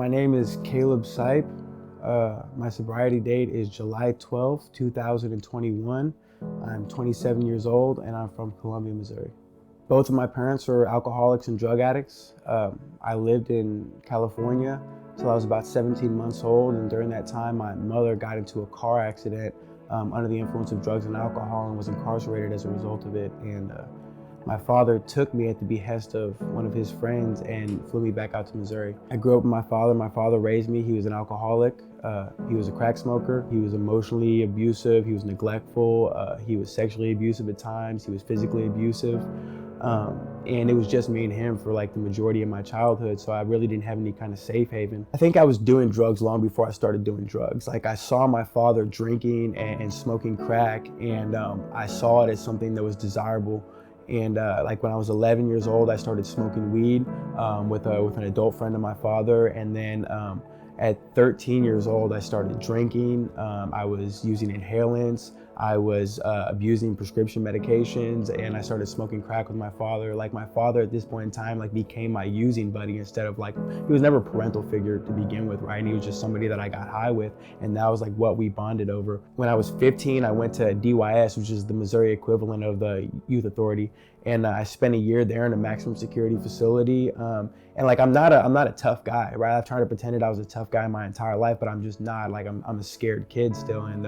My name is Caleb Sipe. My sobriety date is July 12th, 2021. I'm 27 years old and I'm from Columbia, Missouri. Both of my parents are alcoholics and drug addicts. I lived in California till I was about 17 months old, and during that time my mother got into a car accident under the influence of drugs and alcohol and was incarcerated as a result of it. And my father took me at the behest of one of his friends and flew me back out to Missouri. I grew up with my father. My father raised me. He was an alcoholic. He was a crack smoker. He was emotionally abusive. He was neglectful. He was sexually abusive at times. He was physically abusive. And it was just me and him for like the majority of my childhood, so I really didn't have any kind of safe haven. I think I was doing drugs long before I started doing drugs. Like I saw my father drinking and smoking crack, and I saw it as something that was desirable. And like when I was 11 years old, I started smoking weed with an adult friend of my father. And then at 13 years old, I started drinking. I was using inhalants. I was abusing prescription medications, and I started smoking crack with my father. Like my father at this point in time like became my using buddy instead of like, he was never a parental figure to begin with, right? And he was just somebody that I got high with, and that was like what we bonded over. When I was 15, I went to DYS, which is the Missouri equivalent of the Youth Authority, and I spent a year there in a maximum security facility. And like I'm not a tough guy, right? I've tried to pretend that I was a tough guy my entire life, but I'm just not. Like I'm a scared kid still, and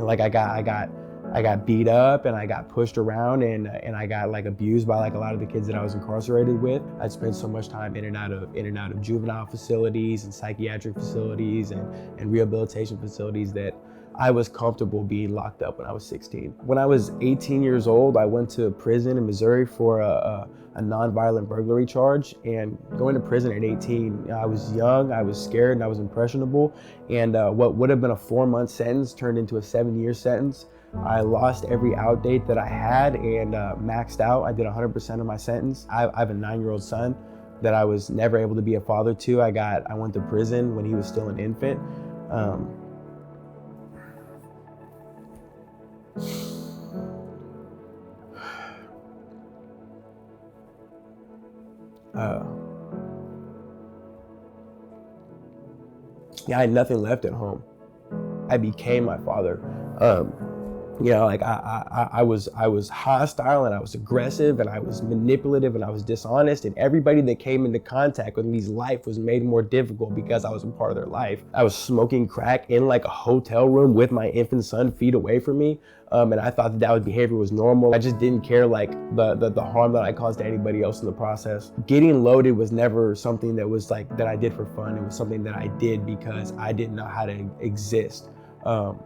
like I got beat up and I got pushed around and I got like abused by like a lot of the kids that I was incarcerated with. I'd spent so much time in and out of juvenile facilities and psychiatric facilities and rehabilitation facilities that I was comfortable being locked up when I was 16. When I was 18 years old, I went to prison in Missouri for a nonviolent burglary charge. And going to prison at 18, I was young, I was scared, and I was impressionable. And what would have been a 4-month sentence turned into a 7-year sentence. I lost every out date that I had and maxed out. I did 100% of my sentence. I have a 9-year-old son that I was never able to be a father to. I went to prison when he was still an infant. Yeah, I had nothing left at home. I became my father. You know, like I was hostile and I was aggressive and I was manipulative and I was dishonest, and everybody that came into contact with me's life was made more difficult because I was a part of their life. I was smoking crack in like a hotel room with my infant son feet away from me, and I thought that behavior was normal. I just didn't care like the harm that I caused to anybody else in the process. Getting loaded was never something that was like that I did for fun. It was something that I did because I didn't know how to exist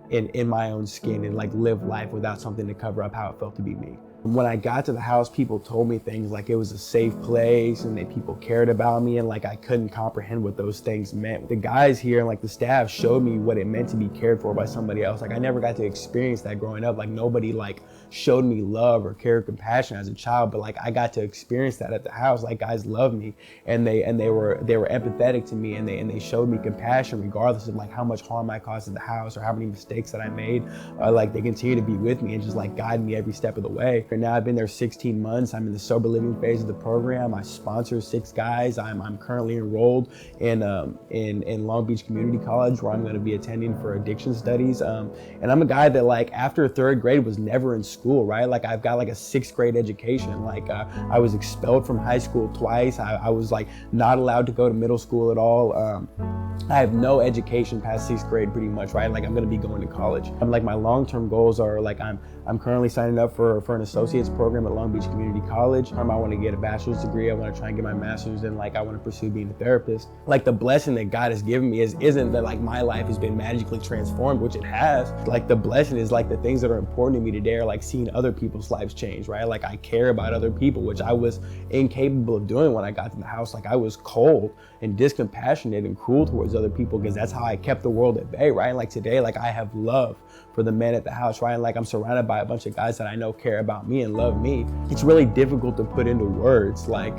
in my own skin and like live life without something to cover up how it felt to be me. When I got to the house, people told me things like it was a safe place and that people cared about me, and like I couldn't comprehend what those things meant. The guys here and like the staff showed me what it meant to be cared for by somebody else. Like I never got to experience that growing up. Like nobody like showed me love or care or compassion as a child, but like I got to experience that at the house. Like guys loved me and they were empathetic to me, and they showed me compassion regardless of like how much harm I caused at the house or how many mistakes that I made. Like they continue to be with me and just like guide me every step of the way. And now I've been there 16 months. I'm in the sober living phase of the program. I sponsor 6 guys. I'm currently enrolled in Long Beach Community College, where I'm going to be attending for addiction studies. And I'm a guy that like after 3rd grade was never in school, right? Like I've got like a 6th grade education. Like I was expelled from high school twice. I was like not allowed to go to middle school at all. I have no education past 6th grade pretty much, right? Like I'm going to be going to college. Like my long-term goals are like I'm currently signing up for an associate's program at Long Beach Community College. I want to get a bachelor's degree. I want to try and get my master's, and like I want to pursue being a therapist. Like the blessing that God has given me isn't that like my life has been magically transformed, which it has. Like the blessing is like the things that are important to me today are like seeing other people's lives change, right? Like I care about other people, which I was incapable of doing when I got to the house. Like I was cold and discompassionate and cruel towards other people because that's how I kept the world at bay, right? Like today, like I have love for the men at the house, right? And like I'm surrounded by a bunch of guys that I know care about me and love me. It's really difficult to put into words like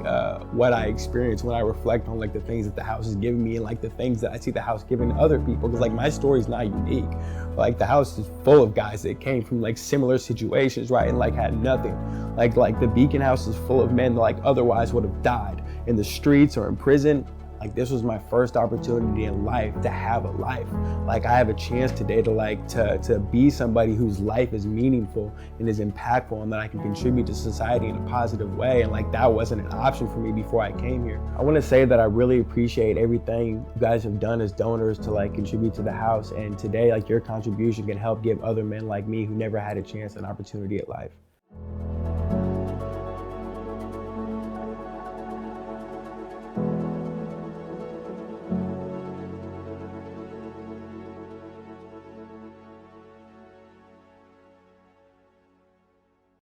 what I experience when I reflect on like the things that the house is giving me and like the things that I see the house giving to other people, because like my story is not unique. Like the house is full of guys that came from like similar situations, right? And like had nothing. Like the Beacon house is full of men that like otherwise would have died in the streets or in prison. Like, this was my first opportunity in life to have a life. Like, I have a chance today to be somebody whose life is meaningful and is impactful, and that I can contribute to society in a positive way. And like, that wasn't an option for me before I came here. I want to say that I really appreciate everything you guys have done as donors to like contribute to the house. And today, like, your contribution can help give other men like me who never had a chance an opportunity at life.